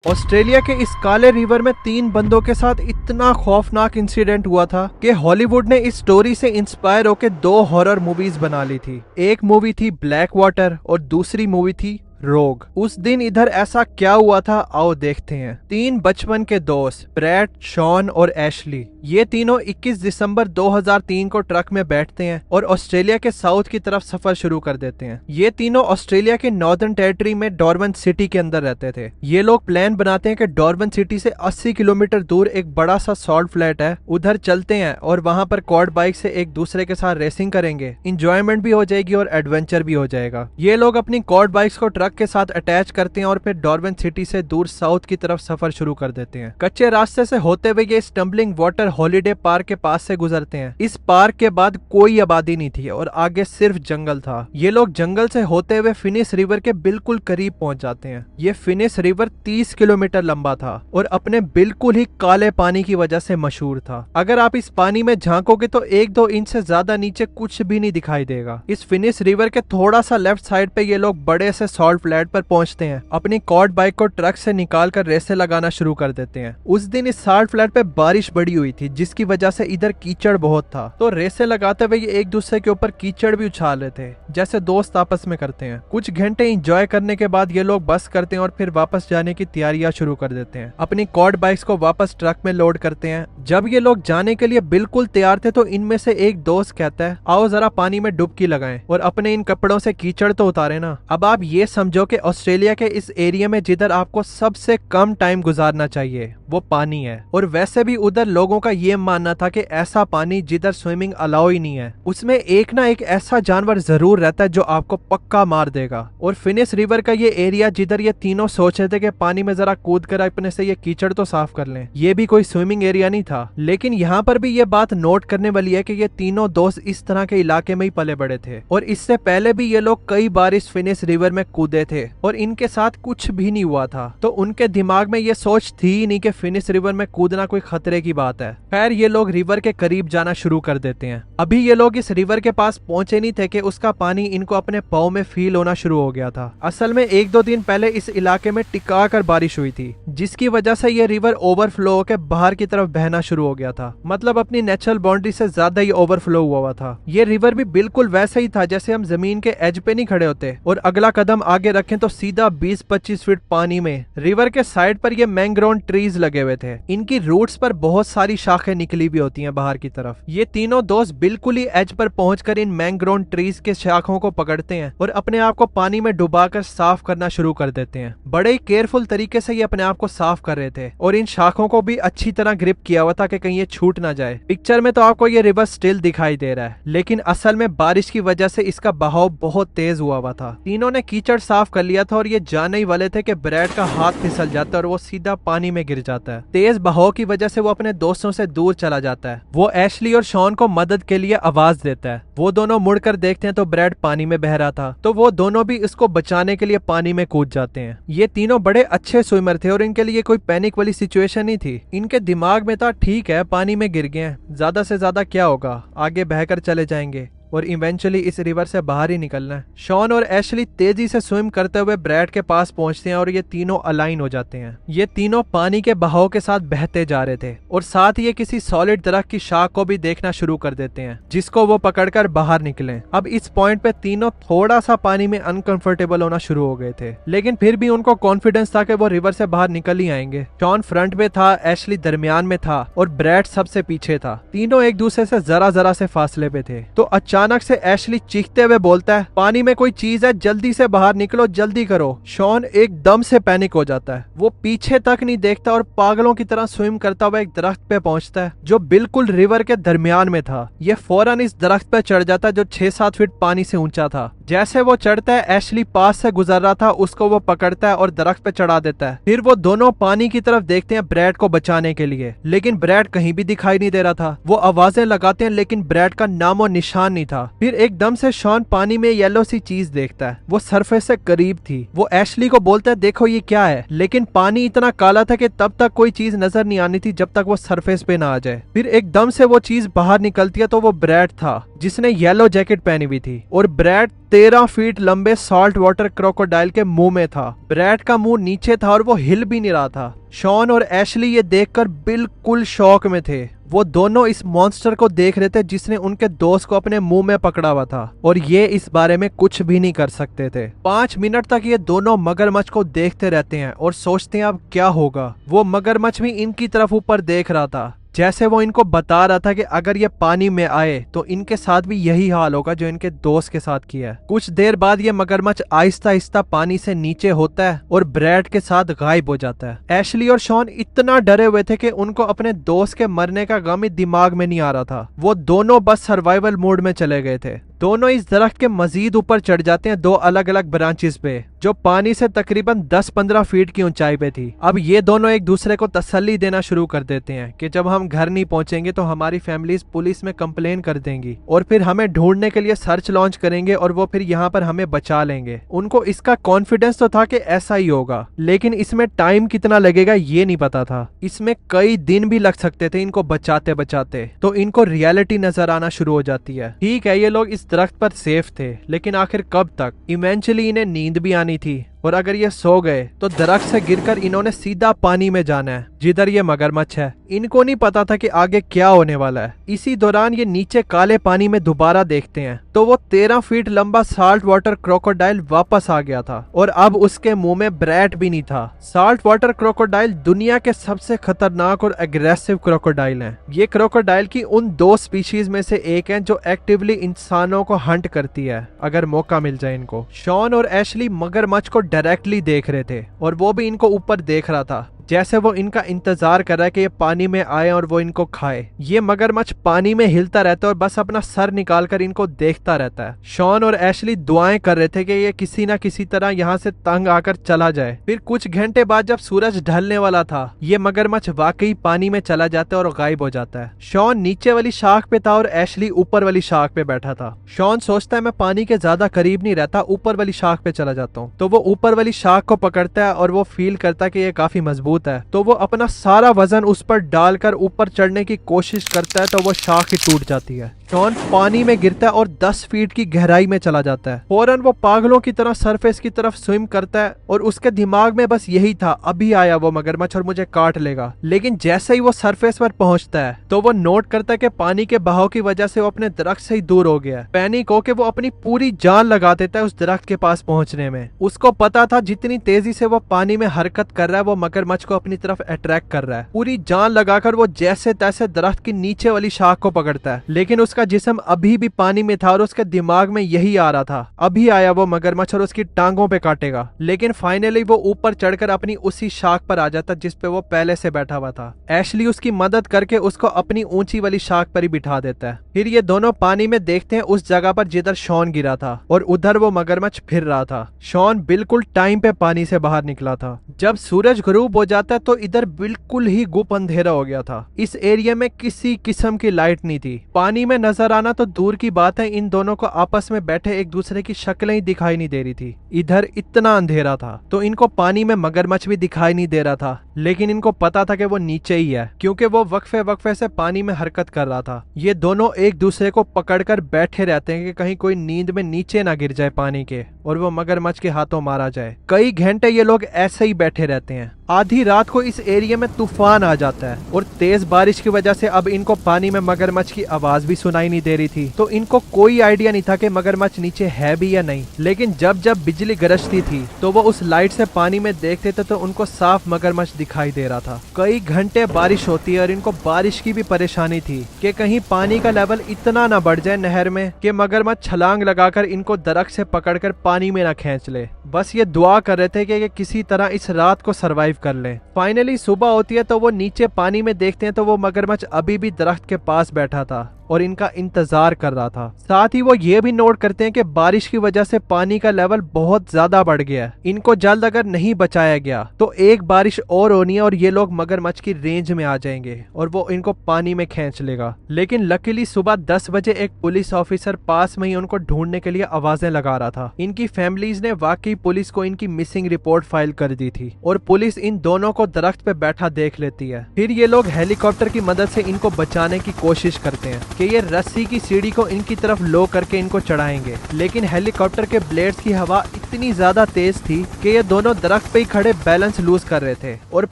Australia के इस काले रिवर में 3 बंदों के साथ इतना खौफनाक इंसिडेंट हुआ था कि हॉलीवुड ने इस स्टोरी से इंस्पायर होकर 2 हॉरर मूवीज बना ली थी। एक मूवी थी ब्लैक वाटर और दूसरी मूवी थी रोग। उस दिन इधर ऐसा क्या हुआ था, आओ देखते हैं। 3 बचपन के दोस्त ब्रैड, शॉन और एशली, ये तीनों 21 दिसंबर 2003 को ट्रक में बैठते हैं और ऑस्ट्रेलिया के साउथ की तरफ सफर शुरू कर देते हैं। ये तीनों ऑस्ट्रेलिया के नॉर्दर्न टेरिटरी में डॉर्बन सिटी के अंदर रहते थे। ये लोग प्लान बनाते हैं कि डॉर्बन सिटी से 80 किलोमीटर दूर एक बड़ा सा सॉल्ट फ्लैट है, उधर चलते हैं और वहां पर क्वाड बाइक से एक दूसरे के साथ रेसिंग करेंगे। इंजॉयमेंट भी हो जाएगी और एडवेंचर भी हो जाएगा। ये लोग अपनी क्वाड बाइक्स को ट्रक के साथ अटैच करते हैं और फिर डॉर्बन सिटी से दूर साउथ की तरफ सफर शुरू कर देते हैं। कच्चे रास्ते से होते हुए ये स्टम्बलिंग वाटर हॉलीडे पार्क के पास से गुजरते हैं। इस पार्क के बाद कोई आबादी नहीं थी और आगे सिर्फ जंगल था। ये लोग जंगल से होते हुए फिनिस रिवर के बिल्कुल करीब पहुंच जाते हैं। ये फिनिस रिवर 30 किलोमीटर लंबा था और अपने बिल्कुल ही काले पानी की वजह से मशहूर था। अगर आप इस पानी में झांकोगे तो 1-2 इंच से ज्यादा नीचे कुछ भी नहीं दिखाई देगा। इस फिनिस रिवर के थोड़ा सा लेफ्ट साइड पे ये लोग बड़े से सॉल्ट फ्लैट पर पहुंचते हैं। अपनी क्वाड बाइक को ट्रक से निकालकर रेसे लगाना शुरू कर देते हैं। उस दिन इस सॉल्ट फ्लैट पे बारिश बड़ी हुई थी, जिसकी वजह से इधर कीचड़ बहुत था। तो रेसे लगाते हुए ये एक दूसरे के ऊपर कीचड़ भी उछाल रहे थे, जैसे दोस्त आपस में करते हैं। कुछ घंटे एंजॉय करने के बाद ये लोग बस करते हैं और फिर वापस जाने की तैयारियां शुरू कर देते हैं। अपनी क्वाड बाइक्स को वापस ट्रक में लोड करते हैं। जब ये लोग जाने के लिए बिल्कुल तैयार थे तो इनमें से एक दोस्त कहता है, आओ जरा पानी में डुबकी लगाएं और अपने इन कपड़ों से कीचड़ तो उतारे ना। अब आप ये समझो कि ऑस्ट्रेलिया के इस एरिया में जिधर आपको सबसे कम टाइम गुजारना चाहिए वो पानी है, और वैसे भी उधर लोगों का ये मानना था कि ऐसा पानी जिधर स्विमिंग अलाउ ही नहीं है, उसमें एक ना एक ऐसा जानवर जरूर रहता है जो आपको पक्का मार देगा। और फिनिस रिवर का ये एरिया जिधर ये तीनों सोच रहे थे कि पानी में जरा कूद कर अपने से ये कीचड़ तो साफ कर लें, ये भी कोई स्विमिंग एरिया नहीं था। लेकिन यहाँ पर भी ये बात नोट करने वाली है कि ये तीनों दोस्त इस तरह के इलाके में ही पले बड़े थे और इससे पहले भी ये लोग कई बार इस फिनिस रिवर में कूदे थे और इनके साथ कुछ भी नहीं हुआ था। तो उनके दिमाग में ये सोच थी ही नहीं कि फिनिस रिवर में कूदना कोई खतरे की बात है। खैर ये लोग रिवर के करीब जाना शुरू कर देते हैं। अभी ये लोग इस रिवर के पास पहुंचे नहीं थे कि उसका पानी इनको अपने पाँव में फील होना शुरू हो गया था। असल में 1-2 दिन पहले इस इलाके में टिका कर बारिश हुई थी, जिसकी वजह से ये रिवर ओवरफ्लो होकर बाहर की तरफ बहना शुरू हो गया था। मतलब अपनी नेचुरल बाउंड्री से ज्यादा ही ओवरफ्लो हुआ था। ये रिवर भी बिल्कुल वैसे ही था जैसे हम जमीन के एज पे नहीं खड़े होते और अगला कदम आगे रखें तो सीधा 20-25 फीट पानी में। रिवर के साइड पर ये मैंग्रोव ट्रीज लगे हुए थे। इनकी रूट्स पर बहुत सारी शाखें निकली भी होती हैं बाहर की तरफ। ये तीनों दोस्त बिल्कुल ही एज पर पहुंचकर इन मैंग्रोव ट्रीज के शाखों को पकड़ते हैं और अपने आप को पानी में डुबाकर साफ करना शुरू कर देते हैं। बड़े ही केयरफुल तरीके से ये अपने आप को साफ कर रहे थे और इन शाखों को भी अच्छी तरह ग्रिप किया हुआ था कि कहीं ये छूट ना जाए। पिक्चर में तो आपको ये रिवर स्टिल दिखाई दे रहा है, लेकिन असल में बारिश की वजह से इसका बहाव बहुत तेज हुआ था। तीनों ने कीचड़ साफ कर लिया था और ये जाने ही वाले थे कि ब्रैड का हाथ फिसल जाता है और वो सीधा पानी में गिर जाता है। तेज बहाव की वजह से वो अपने दोस्तों से दूर चला जाता है। वो एशली और शॉन को मदद के लिए आवाज देता है। वो दोनों मुड़कर देखते हैं तो ब्रैड पानी में बह रहा था, तो वो दोनों भी इसको बचाने के लिए पानी में कूद जाते हैं। ये तीनों बड़े अच्छे स्विमर थे और इनके लिए कोई पैनिक वाली सिचुएशन नहीं थी। इनके दिमाग में था ठीक है पानी में गिर गए हैं, ज्यादा से ज्यादा क्या होगा, आगे बहकर चले जाएंगे और इवेंचुअली इस रिवर से बाहर ही निकलना है। शॉन और एशली तेजी से स्विम करते हुए ब्रैड के पास पहुंचते हैं और ये तीनों अलाइन हो जाते हैं। ये तीनों पानी के बहाव के साथ बहते जा रहे थे और साथ ही ये किसी सॉलिड दरख्त की शाख को भी देखना शुरू कर देते हैं, जिसको वो पकड़कर बाहर निकले। अब इस पॉइंट पे तीनों थोड़ा सा पानी में अनकंफर्टेबल होना शुरू हो गए थे, लेकिन फिर भी उनको कॉन्फिडेंस था कि वो रिवर से बाहर निकल ही आएंगे। शॉन फ्रंट में था, एशली दरमियान में था और ब्रैड सबसे पीछे था। तीनों एक दूसरे से जरा जरा से फासले पे थे। तो अचानक से एशली चीखते हुए बोलता है, पानी में कोई चीज है, जल्दी से बाहर निकलो, जल्दी करो। शॉन एकदम से पैनिक हो जाता है। वो पीछे तक नहीं देखता और पागलों की तरह स्विम करता हुआ एक दरख्त पे पहुंचता है जो बिल्कुल रिवर के दरमियान में था। ये फौरन इस दरख्त पे चढ़ जाता है जो 6-7 फीट पानी से ऊंचा था। जैसे वो चढ़ता है, एशली पास से गुजर रहा था, उसको वो पकड़ता है और दरख्त पे चढ़ा देता है। फिर वो दोनों पानी की तरफ देखते हैं ब्रैड को बचाने के लिए, लेकिन ब्रैड कहीं भी दिखाई नहीं दे रहा था। वो आवाजें लगाते हैं लेकिन ब्रैड का नामो निशान नहीं था। फिर एकदम से शॉन पानी में येलो सी चीज देखता है। वो सरफेस से करीब थी। वो एशली को बोलता है देखो ये क्या है, लेकिन पानी इतना काला था कि तब तक कोई चीज नजर नहीं आनी थी जब तक वो सरफेस पे ना आ जाए। फिर एकदम से वो चीज बाहर निकलती है तो वो ब्रैड था जिसने येलो जैकेट पहनी हुई थी, और ब्रैड 13 फीट लंबे सॉल्ट वाटर क्रोकोडाइल के मुंह में था। ब्रैड का मुंह नीचे था और वो हिल भी नहीं रहा था। शॉन और एशली ये देखकर बिल्कुल शॉक में थे। वो दोनों इस मॉन्स्टर को देख रहे थे जिसने उनके दोस्त को अपने मुंह में पकड़ा हुआ था, और ये इस बारे में कुछ भी नहीं कर सकते थे। 5 मिनट तक ये दोनों मगरमच्छ को देखते रहते हैं और सोचते हैं अब क्या होगा। वो मगरमच्छ भी इनकी तरफ ऊपर देख रहा था, जैसे वो इनको बता रहा था कि अगर ये पानी में आए तो इनके साथ भी यही हाल होगा जो इनके दोस्त के साथ किया है। कुछ देर बाद ये मगरमच्छ आहिस्ता आहिस्ता पानी से नीचे होता है और ब्रैड के साथ गायब हो जाता है। एशली और शॉन इतना डरे हुए थे कि उनको अपने दोस्त के मरने का गम ही दिमाग में नहीं आ रहा था। वो दोनों बस सर्वाइवल मोड में चले गए थे। दोनों इस दरख्त के मजीद ऊपर चढ़ जाते हैं, 2 अलग अलग ब्रांचेस पे, जो पानी से तकरीबन 10-15 फीट की ऊंचाई पे थी। अब ये दोनों एक दूसरे को तसल्ली देना शुरू कर देते हैं कि जब हम घर नहीं पहुंचेंगे तो हमारी फैमिलीज पुलिस में कंप्लेन कर देंगी और फिर हमें ढूंढने के लिए सर्च लॉन्च करेंगे और वो फिर यहाँ पर हमें बचा लेंगे। उनको इसका कॉन्फिडेंस तो था कि ऐसा ही होगा, लेकिन इसमें टाइम कितना लगेगा ये नहीं पता था। इसमें कई दिन भी लग सकते थे इनको बचाते बचाते। तो इनको रियलिटी नजर आना शुरू हो जाती है। ठीक है, ये लोग इस दरख्त पर सेफ थे, लेकिन आखिर कब तक? इवेंचुअली इन्हें नींद भी आनी थी, और अगर ये सो गए तो दरख्त से गिरकर इन्होंने सीधा पानी में जाना है जिधर ये मगरमच्छ है। इनको नहीं पता था कि आगे क्या होने वाला है। इसी दौरान ये नीचे काले पानी में दोबारा देखते हैं तो वो 13 फीट लंबा साल्ट वाटर क्रोकोडाइल वापस आ गया था, और अब उसके मुंह में ब्रैड भी नहीं था। साल्ट वाटर क्रोकोडाइल दुनिया के सबसे खतरनाक और एग्रेसिव क्रोकोडाइल हैं। ये क्रोकोडाइल की उन 2 स्पीशीज में से एक है जो एक्टिवली इंसानों को हंट करती है अगर मौका मिल जाए इनको। शॉन और एशली मगरमच्छ को डायरेक्टली देख रहे थे, और वो भी इनको ऊपर देख रहा था, जैसे वो इनका इंतजार कर रहा है कि ये पानी में आए और वो इनको खाए। ये मगरमच्छ पानी में हिलता रहता है और बस अपना सर निकालकर इनको देखता रहता है। शॉन और एशली दुआएं कर रहे थे कि ये किसी ना किसी तरह यहाँ से तंग आकर चला जाए। फिर कुछ घंटे बाद जब सूरज ढलने वाला था, ये मगरमच्छ वाकई पानी में चला जाता है और गायब हो जाता है। शॉन नीचे वाली शाख पे था और एशली ऊपर वाली शाख पे बैठा था। शॉन सोचता है मैं पानी के ज्यादा करीब नहीं रहता, ऊपर वाली शाख पे चला जाता हूँ। तो वो ऊपर वाली शाख को पकड़ता है और वो फील करता है कि ये काफी मजबूत है, तो वो अपना सारा वजन उस पर डालकर ऊपर चढ़ने की कोशिश करता है, तो वो शाख ही टूट जाती है। शॉन पानी में गिरता है और 10 फीट की गहराई में चला जाता है। फौरन वो पागलों की तरह सरफेस की तरफ स्विम करता है और उसके दिमाग में बस यही था, अभी आया वो मगरमच्छ और मुझे काट लेगा। लेकिन जैसे ही वो सरफेस पर पहुंचता है तो वो नोट करता है कि पानी के बहाव की वजह से वो अपने दरख्त से ही दूर हो गया। पैनिक होके वो अपनी पूरी जान लगा देता है उस दरख्त के पास पहुंचने में। उसको पता था जितनी तेजी से वो पानी में हरकत कर रहा है वो मगरमच्छ को अपनी तरफ अट्रैक्ट कर रहा है। पूरी जान लगाकर वो जैसे तैसे दरख्त की नीचे वाली शाख को पकड़ता है, लेकिन उसका जिस्म अभी भी पानी में था और उसके दिमाग में यही आ रहा था, अभी आया वो मगरमच्छ और उसकी टांगों पे काटेगा। लेकिन फाइनली वो ऊपर चढ़कर अपनी उसी शाख पर आ जाता जिस पे वो पहले से बैठा हुआ था। एशली उसकी मदद करके उसको अपनी ऊंची वाली शाख पर ही बिठा देता है। फिर ये दोनों पानी में देखते हैं उस जगह पर जिधर शॉन गिरा था, और उधर वो मगरमच्छ फिर रहा था। शॉन बिल्कुल टाइम पे पानी से बाहर निकला था। जब सूरज गुरूब हो जाता है तो इधर बिल्कुल ही गुप अंधेरा हो गया था। इस एरिया में किसी किस्म की लाइट नहीं थी। पानी में नजर आना तो दूर की बात है, इन दोनों को आपस में बैठे एक दूसरे की शक्लें ही दिखाई नहीं दे रही थी। इधर इतना अंधेरा था तो इनको पानी में मगरमच्छ भी दिखाई नहीं दे रहा था, लेकिन इनको पता था कि वो नीचे ही है क्योंकि वो वक्फे वक्फे से पानी में हरकत कर रहा था। ये दोनों एक दूसरे को पकड़कर बैठे रहते हैं कि कहीं कोई नींद में नीचे ना गिर जाए पानी के और वो मगरमच्छ के हाथों मारा जाए। कई घंटे ये लोग ऐसे ही बैठे रहते हैं। आधी रात को इस एरिया में तूफान आ जाता है और तेज बारिश की वजह से अब इनको पानी में मगरमच्छ की आवाज भी सुनाई नहीं दे रही थी, तो इनको कोई आइडिया नहीं था कि मगरमच्छ नीचे है भी या नहीं। लेकिन जब जब बिजली गरजती थी तो वो उस लाइट से पानी में देखते थे तो उनको साफ मगरमच्छ दिखाई दे रहा था। कई घंटे बारिश होती है और इनको बारिश की भी परेशानी थी कि कहीं पानी का लेवल इतना ना बढ़ जाए नहर में कि मगरमच्छ छलांग लगाकर इनको दरख्त से पकड़कर पानी में ना खींच ले। बस ये दुआ कर रहे थे कि किसी तरह इस रात को सरवाइव कर ले। फाइनली सुबह होती है तो वो नीचे पानी में देखते हैं तो वो मगरमच्छ अभी भी दरख्त के पास बैठा था और इनका इंतजार कर रहा था। साथ ही वो ये भी नोट करते हैं कि बारिश की वजह से पानी का लेवल बहुत ज्यादा बढ़ गया है। इनको जल्द अगर नहीं बचाया गया तो एक बारिश और होनी है और ये लोग मगरमच्छ की रेंज में आ जाएंगे और वो इनको पानी में खींच लेगा। लेकिन लकीली सुबह 10 बजे एक पुलिस ऑफिसर पास में ही उनको ढूंढने के लिए आवाजें लगा रहा था। इनकी फैमिलीज ने वाकई पुलिस को इनकी मिसिंग रिपोर्ट फाइल कर दी थी और पुलिस इन दोनों को दरख्त पे बैठा देख लेती है। फिर ये लोग हेलीकॉप्टर की मदद से इनको बचाने की कोशिश करते हैं कि ये रस्सी की सीढ़ी को इनकी तरफ लो करके इनको चढ़ाएंगे, लेकिन हेलीकॉप्टर के ब्लेड्स की हवा इतनी ज्यादा तेज थी कि ये दोनों दरख्त पे ही खड़े बैलेंस लूज कर रहे थे और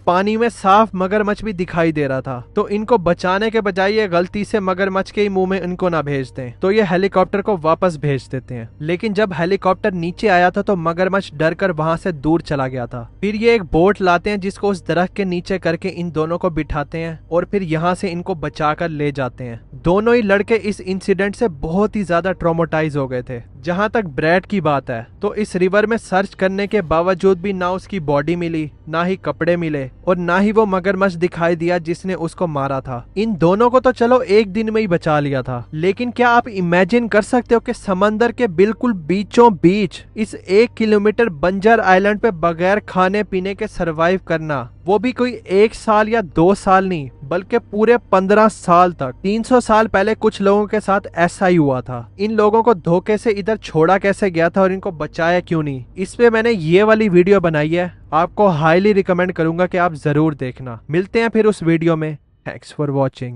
पानी में साफ मगरमच्छ भी दिखाई दे रहा था। तो इनको बचाने के बजाय ये गलती से मगरमच्छ के ही मुंह में इनको ना भेज दें, तो ये हेलीकॉप्टर को वापस भेज देते हैं। लेकिन जब हेलीकॉप्टर नीचे आया था तो मगरमच्छ डर कर वहां से दूर चला गया था। फिर ये एक बोट लाते हैं जिसको उस दरख्त के नीचे करके इन दोनों को बिठाते हैं और फिर यहाँ से इनको बचा कर ले जाते हैं। दोनों ही लड़के इस इंसिडेंट से बहुत ही ज्यादा ट्रॉमेटाइज हो गए थे। जहां तक ब्रैड की बात है तो इस रिवर में सर्च करने के बावजूद भी ना उसकी बॉडी मिली, ना ही कपड़े मिले और ना ही वो मगरमच्छ दिखाई दिया जिसने उसको मारा था। इन दोनों को तो चलो एक दिन में ही बचा लिया था, लेकिन क्या आप इमेजिन कर सकते हो कि समंदर के बिल्कुल बीचों बीच इस 1 किलोमीटर बंजर आइलैंड पे बगैर खाने पीने के सरवाइव करना, वो भी कोई 1 साल या 2 साल नहीं बल्कि पूरे 15 साल तक। 300 साल पहले कुछ लोगों के साथ ऐसा ही हुआ था। इन लोगों को धोखे से इधर छोड़ा कैसे गया था और इनको बचाया क्यों नहीं, इस पे मैंने ये वाली वीडियो बनाई है। आपको हाईली रिकमेंड करूंगा कि आप जरूर देखना। मिलते हैं फिर उस वीडियो में। Thanks for watching.